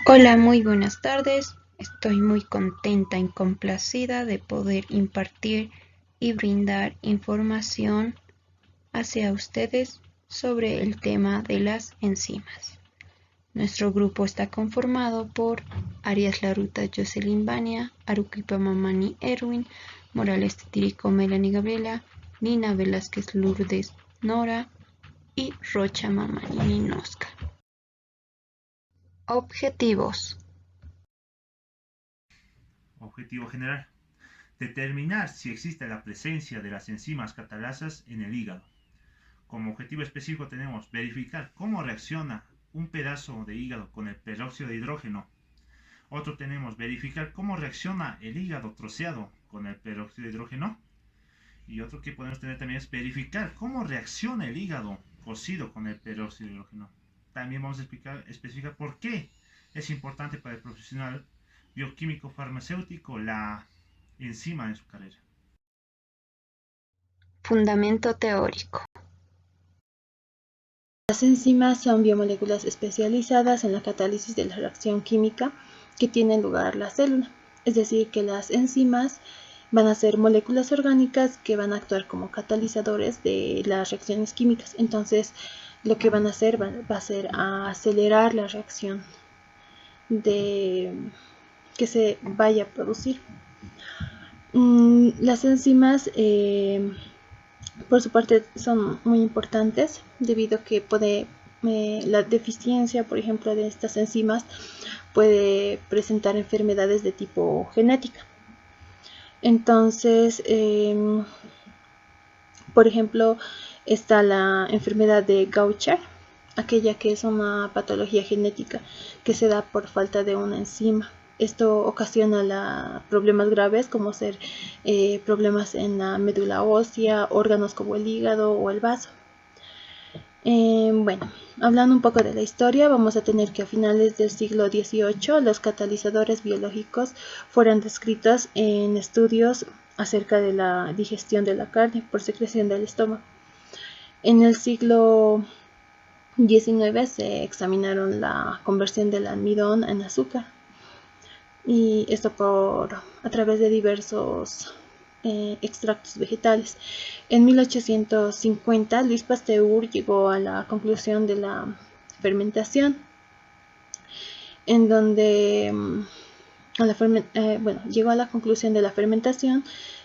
Hola, muy buenas tardes. Estoy muy contenta y complacida de poder impartir y brindar información hacia ustedes sobre el tema de las enzimas. Nuestro grupo está conformado por Arias Laruta, Jocelyn Bania, Aruquipa Mamani Erwin, Morales Titirico Melanie Gabriela, Nina Velázquez Lourdes Nora y Rocha Mamani Ninosca. Objetivos. Objetivo general: determinar si existe la presencia de las enzimas catalasas en el hígado. Como objetivo específico tenemos verificar cómo reacciona un pedazo de hígado con el peróxido de hidrógeno. Otro tenemos verificar cómo reacciona el hígado troceado con el peróxido de hidrógeno. Y otro que podemos tener también es verificar cómo reacciona el hígado cocido con el peróxido de hidrógeno. También vamos a especificar por qué es importante para el profesional bioquímico farmacéutico la enzima en su carrera. Fundamento teórico. Las enzimas son biomoléculas especializadas en la catálisis de la reacción química que tiene lugar en la célula. Es decir, que las enzimas van a ser moléculas orgánicas que van a actuar como catalizadores de las reacciones químicas. Entonces, lo que van a hacer va a ser acelerar la reacción que se vaya a producir. Las enzimas por su parte son muy importantes debido a que la deficiencia, por ejemplo, de estas enzimas puede presentar enfermedades de tipo genética. Entonces, por ejemplo, está la enfermedad de Gaucher, aquella que es una patología genética que se da por falta de una enzima. Esto ocasiona problemas graves como ser problemas en la médula ósea, órganos como el hígado o el vaso. Bueno, hablando un poco de la historia, vamos a tener que a finales del siglo XVIII los catalizadores biológicos fueron descritos en estudios acerca de la digestión de la carne por secreción del estómago. En el siglo XIX se examinaron la conversión del almidón en azúcar, y esto a través de diversos extractos vegetales. En 1850 Luis Pasteur llegó a la conclusión de la fermentación, en donde llegó a la conclusión de la fermentación.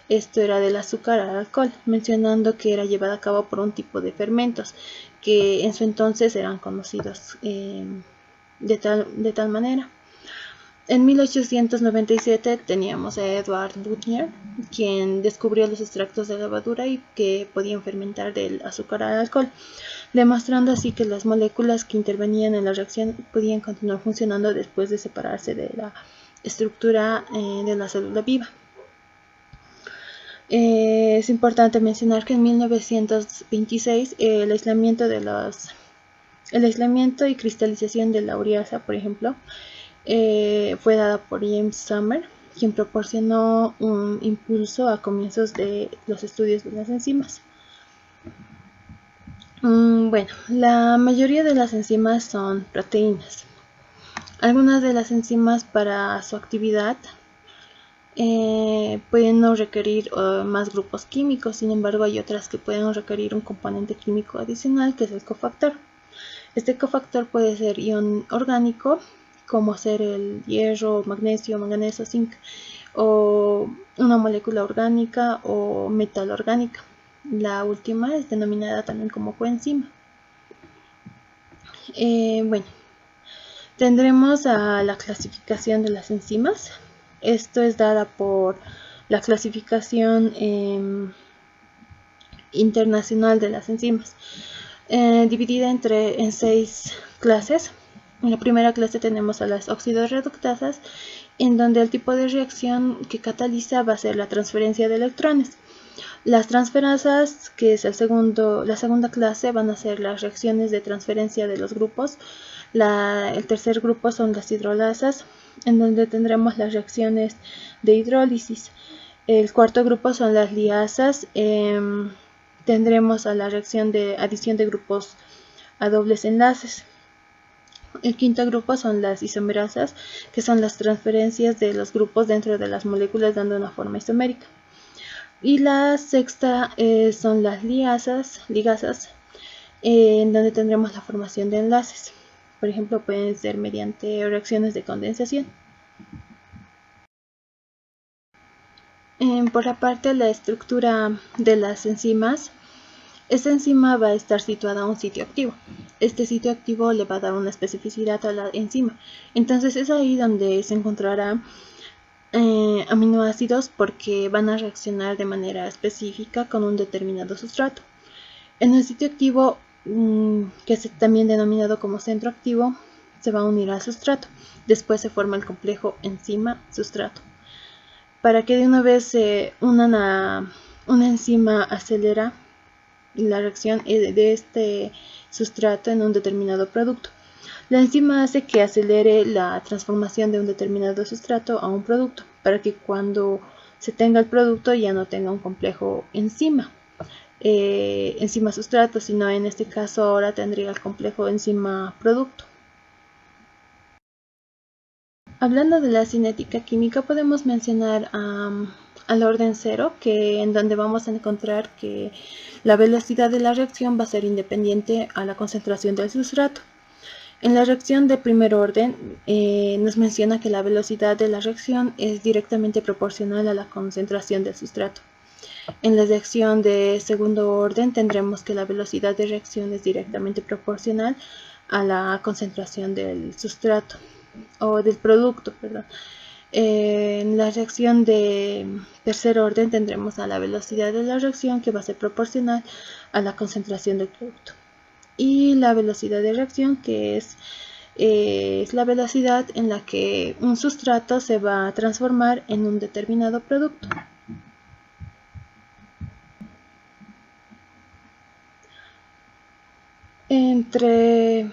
Esto era del azúcar al alcohol, mencionando que era llevada a cabo por un tipo de fermentos que en su entonces eran conocidos de tal manera. En 1897 teníamos a Edward Buchner, quien descubrió los extractos de levadura y que podían fermentar del azúcar al alcohol, demostrando así que las moléculas que intervenían en la reacción podían continuar funcionando después de separarse de la estructura de la célula viva. Es importante mencionar que en 1926 el aislamiento y cristalización de la ureasa, por ejemplo, fue dada por James Summer, quien proporcionó un impulso a comienzos de los estudios de las enzimas. Bueno, la mayoría de las enzimas son proteínas. Algunas de las enzimas para su actividad pueden no requerir más grupos químicos, sin embargo hay otras que pueden requerir un componente químico adicional, que es el cofactor. Este cofactor puede ser ion orgánico, como ser el hierro, magnesio, manganeso, zinc, o una molécula orgánica o metal orgánica. La última es denominada también como coenzima. Bueno, tendremos a la clasificación de las enzimas. Esto es dada por la clasificación internacional de las enzimas, dividida en 6 clases. En la primera clase tenemos a las oxidorreductasas, en donde el tipo de reacción que cataliza va a ser la transferencia de electrones. Las transferasas, que es la segunda clase, van a ser las reacciones de transferencia de los grupos. El tercer grupo son las hidrolasas, en donde tendremos las reacciones de hidrólisis. El cuarto grupo son las liasas. Tendremos a la reacción de adición de grupos a dobles enlaces. El quinto grupo son las isomerasas, que son las transferencias de los grupos dentro de las moléculas dando una forma isomérica. Y la sexta son las ligasas, en donde tendremos la formación de enlaces. Por ejemplo, pueden ser mediante reacciones de condensación. Por la parte de la estructura de las enzimas, esta enzima va a estar situada en un sitio activo. Este sitio activo le va a dar una especificidad a la enzima. Entonces es ahí donde se encontrará aminoácidos porque van a reaccionar de manera específica con un determinado sustrato. En el sitio activo, que es también denominado como centro activo, se va a unir al sustrato. Después se forma el complejo enzima-sustrato. Para que de una vez una enzima acelera la reacción de este sustrato en un determinado producto. La enzima hace que acelere la transformación de un determinado sustrato a un producto, para que cuando se tenga el producto ya no tenga un complejo enzima sustrato, sino en este caso ahora tendría el complejo enzima producto. Hablando de la cinética química, podemos mencionar al orden cero, en donde vamos a encontrar que la velocidad de la reacción va a ser independiente a la concentración del sustrato. En la reacción de primer orden nos menciona que la velocidad de la reacción es directamente proporcional a la concentración del sustrato. En la reacción de segundo orden tendremos que la velocidad de reacción es directamente proporcional a la concentración del sustrato o del producto, perdón. En la reacción de tercer orden tendremos a la velocidad de la reacción que va a ser proporcional a la concentración del producto. Y la velocidad de reacción que es la velocidad en la que un sustrato se va a transformar en un determinado producto. Entre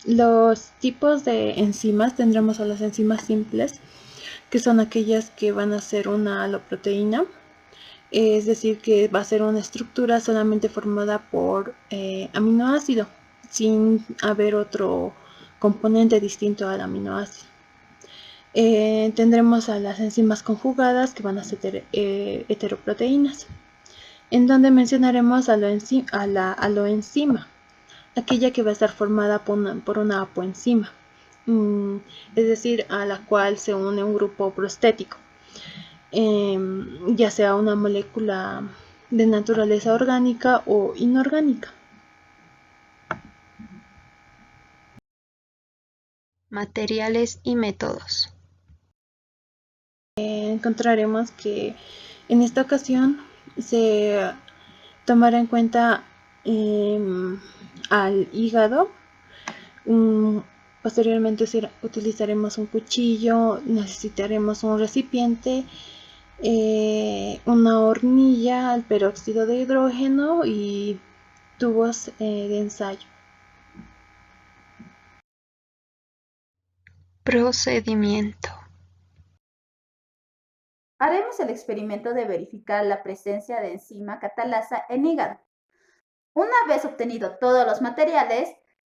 los tipos de enzimas tendremos a las enzimas simples, que son aquellas que van a ser una haloproteína, es decir, que va a ser una estructura solamente formada por aminoácido, sin haber otro componente distinto al aminoácido. Tendremos a las enzimas conjugadas, que van a ser heteroproteínas, en donde mencionaremos a la aloenzima, aquella que va a estar formada por una apoenzima, es decir, a la cual se une un grupo prostético, ya sea una molécula de naturaleza orgánica o inorgánica. Materiales y métodos. Encontraremos que en esta ocasión se tomará en cuenta al hígado. Posteriormente utilizaremos un cuchillo, necesitaremos un recipiente, una hornilla al peróxido de hidrógeno y tubos de ensayo. Procedimiento. Haremos el experimento de verificar la presencia de enzima catalasa en hígado. Una vez obtenido todos los materiales,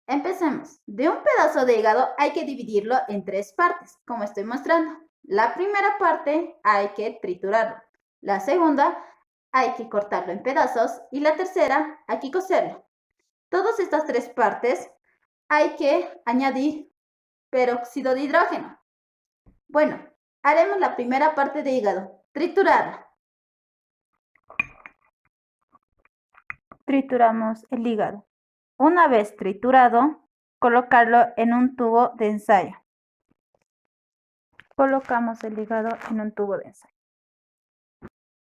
empecemos. De un pedazo de hígado hay que dividirlo en 3 partes, como estoy mostrando. La primera parte hay que triturarlo. La segunda hay que cortarlo en pedazos y la tercera hay que cocerlo. Todas estas 3 partes hay que añadir peróxido de hidrógeno. Bueno, haremos la primera parte de hígado, triturarla. Trituramos el hígado. Una vez triturado, colocarlo en un tubo de ensayo. Colocamos el hígado en un tubo de ensayo.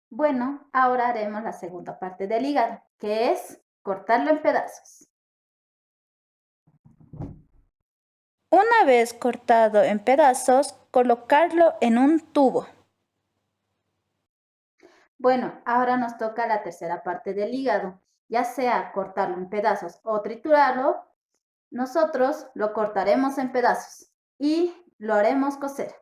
Bueno, ahora haremos la segunda parte del hígado, que es cortarlo en pedazos. Una vez cortado en pedazos, colocarlo en un tubo. Bueno, ahora nos toca la tercera parte del hígado, ya sea cortarlo en pedazos o triturarlo. Nosotros lo cortaremos en pedazos y lo haremos cocer.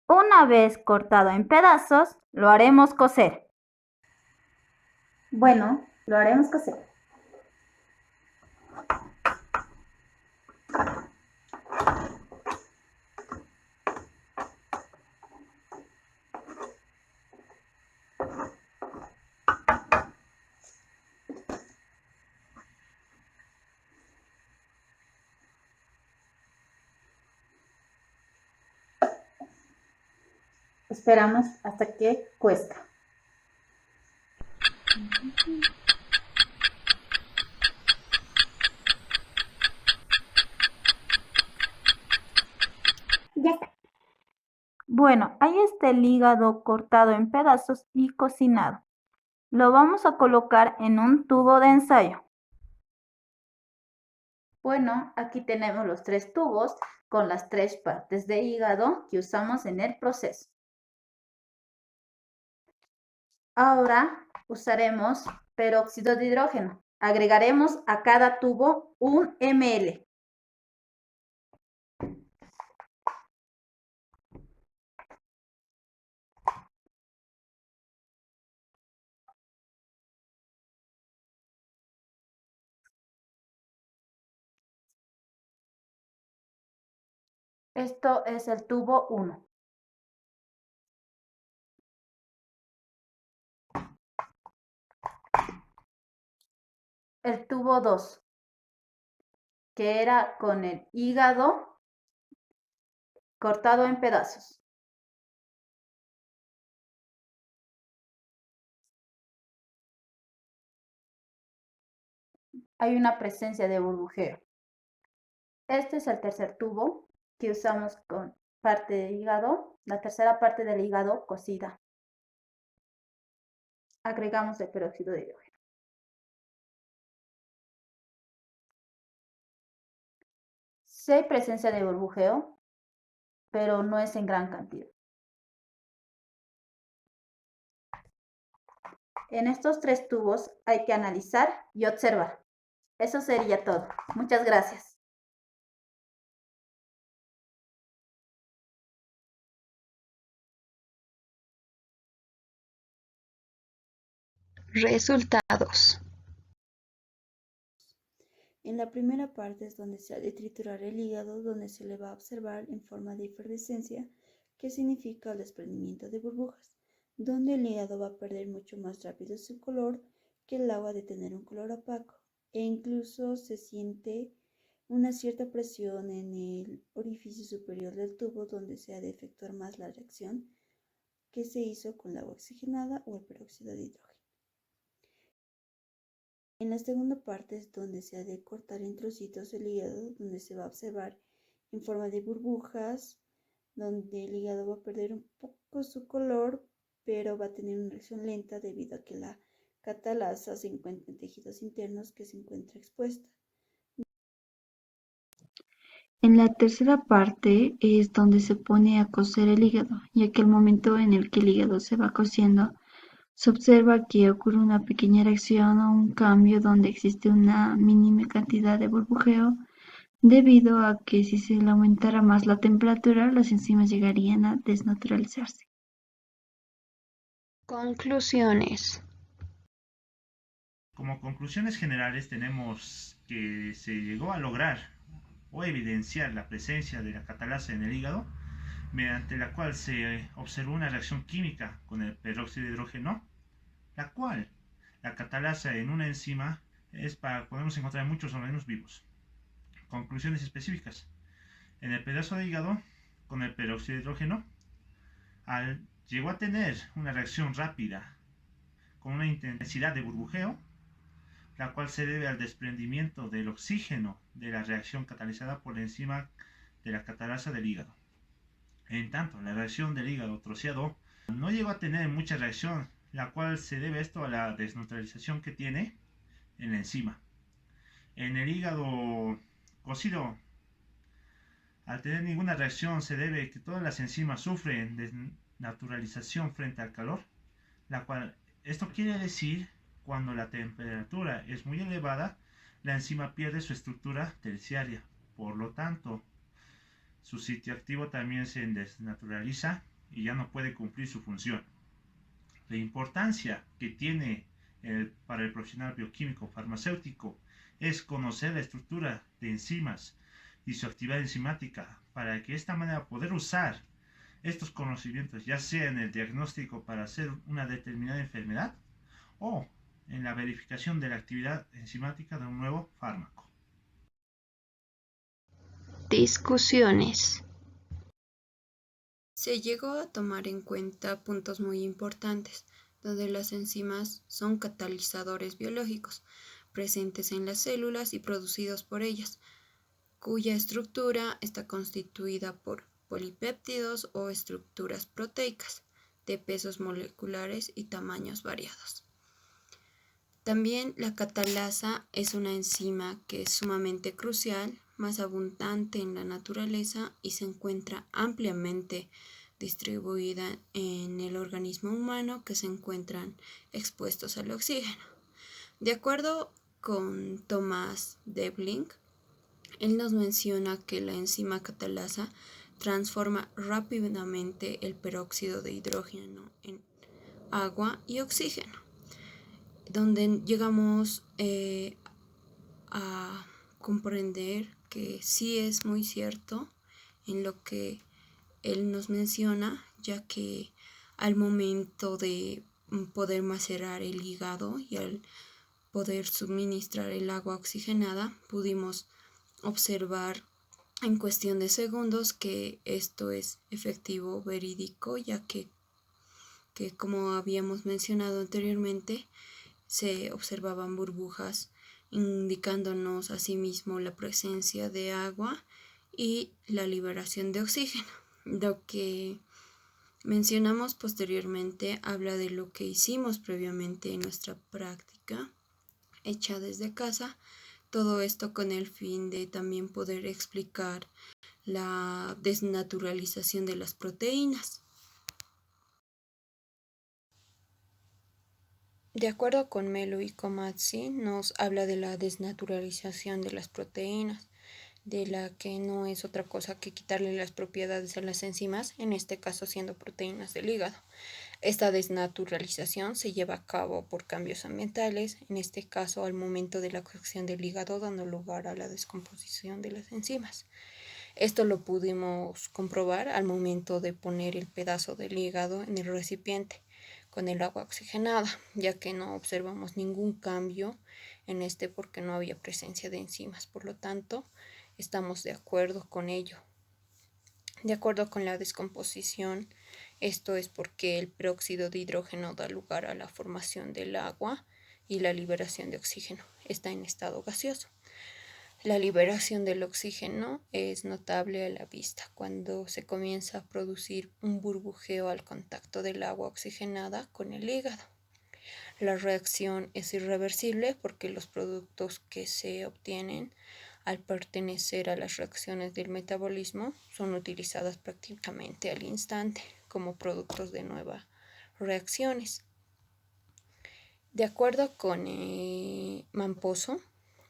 Una vez cortado en pedazos, lo haremos cocer. Bueno, lo haremos cocer. Esperamos hasta que cuezca. Ya está. Bueno, ahí está el hígado cortado en pedazos y cocinado. Lo vamos a colocar en un tubo de ensayo. Bueno, aquí tenemos los 3 tubos con las 3 partes de hígado que usamos en el proceso. Ahora usaremos peróxido de hidrógeno. Agregaremos a cada tubo 1 ml. Esto es el tubo 1. El tubo 2, que era con el hígado cortado en pedazos. Hay una presencia de burbujeo. Este es el tercer tubo que usamos con parte de hígado, la tercera parte del hígado cocida. Agregamos el peróxido de hidrógeno. Sí hay presencia de burbujeo, pero no es en gran cantidad. En estos 3 tubos hay que analizar y observar. Eso sería todo. Muchas gracias. Resultados. En la primera parte es donde se ha de triturar el hígado, donde se le va a observar en forma de efervescencia, que significa el desprendimiento de burbujas, donde el hígado va a perder mucho más rápido su color que el agua de tener un color opaco, e incluso se siente una cierta presión en el orificio superior del tubo donde se ha de efectuar más la reacción que se hizo con el agua oxigenada o el peróxido de hidrógeno. En la segunda parte es donde se ha de cortar en trocitos el hígado, donde se va a observar en forma de burbujas, donde el hígado va a perder un poco su color, pero va a tener una reacción lenta debido a que la catalasa se encuentra en tejidos internos que se encuentra expuesta. En la tercera parte es donde se pone a cocer el hígado, ya que el momento en el que el hígado se va cociendo, se observa que ocurre una pequeña reacción o un cambio donde existe una mínima cantidad de burbujeo, debido a que si se le aumentara más la temperatura, las enzimas llegarían a desnaturalizarse. Conclusiones. Como conclusiones generales tenemos que se llegó a lograr o evidenciar la presencia de la catalasa en el hígado, mediante la cual se observó una reacción química con el peróxido de hidrógeno, la cual la catalasa en una enzima podemos encontrar en muchos organismos vivos. Conclusiones específicas. En el pedazo de hígado con el peróxido de hidrógeno, llegó a tener una reacción rápida con una intensidad de burbujeo, la cual se debe al desprendimiento del oxígeno de la reacción catalizada por la enzima de la catalasa del hígado. En tanto, la reacción del hígado troceado no llegó a tener mucha reacción, la cual se debe esto a la desnaturalización que tiene en la enzima. En el hígado cocido, al tener ninguna reacción, se debe a que todas las enzimas sufren desnaturalización frente al calor, la cual esto quiere decir cuando la temperatura es muy elevada, la enzima pierde su estructura terciaria, por lo tanto, su sitio activo también se desnaturaliza y ya no puede cumplir su función. La importancia que tiene para el profesional bioquímico farmacéutico es conocer la estructura de enzimas y su actividad enzimática para que de esta manera poder usar estos conocimientos ya sea en el diagnóstico para hacer una determinada enfermedad o en la verificación de la actividad enzimática de un nuevo fármaco. Discusiones. Se llegó a tomar en cuenta puntos muy importantes, donde las enzimas son catalizadores biológicos, presentes en las células y producidos por ellas, cuya estructura está constituida por polipéptidos o estructuras proteicas, de pesos moleculares y tamaños variados. También la catalasa es una enzima que es sumamente crucial, más abundante en la naturaleza y se encuentra ampliamente distribuida en el organismo humano que se encuentran expuestos al oxígeno. De acuerdo con Thomas Debling, él nos menciona que la enzima catalasa transforma rápidamente el peróxido de hidrógeno en agua y oxígeno, donde llegamos a comprender que sí es muy cierto en lo que él nos menciona, ya que al momento de poder macerar el hígado y al poder suministrar el agua oxigenada, pudimos observar en cuestión de segundos que esto es efectivo, verídico, ya que como habíamos mencionado anteriormente, se observaban burbujas indicándonos asimismo la presencia de agua y la liberación de oxígeno. Lo que mencionamos posteriormente habla de lo que hicimos previamente en nuestra práctica hecha desde casa, todo esto con el fin de también poder explicar la desnaturalización de las proteínas. De acuerdo con Melo y Comazzi, nos habla de la desnaturalización de las proteínas, de la que no es otra cosa que quitarle las propiedades a las enzimas, en este caso siendo proteínas del hígado. Esta desnaturalización se lleva a cabo por cambios ambientales, en este caso al momento de la cocción del hígado, dando lugar a la descomposición de las enzimas. Esto lo pudimos comprobar al momento de poner el pedazo del hígado en el recipiente con el agua oxigenada, ya que no observamos ningún cambio en este porque no había presencia de enzimas. Por lo tanto, estamos de acuerdo con ello. De acuerdo con la descomposición, esto es porque el peróxido de hidrógeno da lugar a la formación del agua y la liberación de oxígeno. Está en estado gaseoso. La liberación del oxígeno es notable a la vista cuando se comienza a producir un burbujeo al contacto del agua oxigenada con el hígado. La reacción es irreversible porque los productos que se obtienen al pertenecer a las reacciones del metabolismo son utilizadas prácticamente al instante como productos de nuevas reacciones. De acuerdo con Mamposo,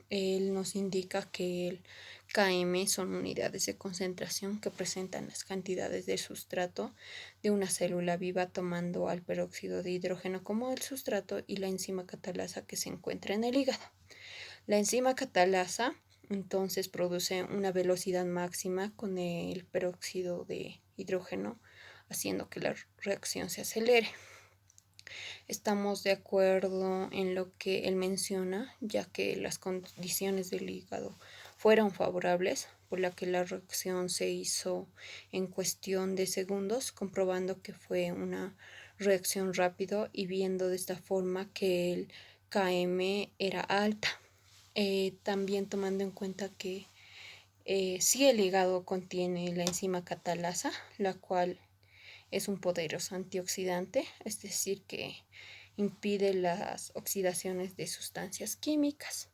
él nos indica que el km son unidades de concentración que presentan las cantidades de sustrato de una célula viva tomando al peróxido de hidrógeno como el sustrato y la enzima catalasa que se encuentra en el hígado. La enzima catalasa entonces produce una velocidad máxima con el peróxido de hidrógeno, haciendo que la reacción se acelere. Estamos de acuerdo en lo que él menciona, ya que las condiciones del hígado fueron favorables, por la que la reacción se hizo en cuestión de segundos, comprobando que fue una reacción rápida y viendo de esta forma que el km era alta. También tomando en cuenta que sí, el hígado contiene la enzima catalasa, la cual es un poderoso antioxidante, es decir, que impide las oxidaciones de sustancias químicas.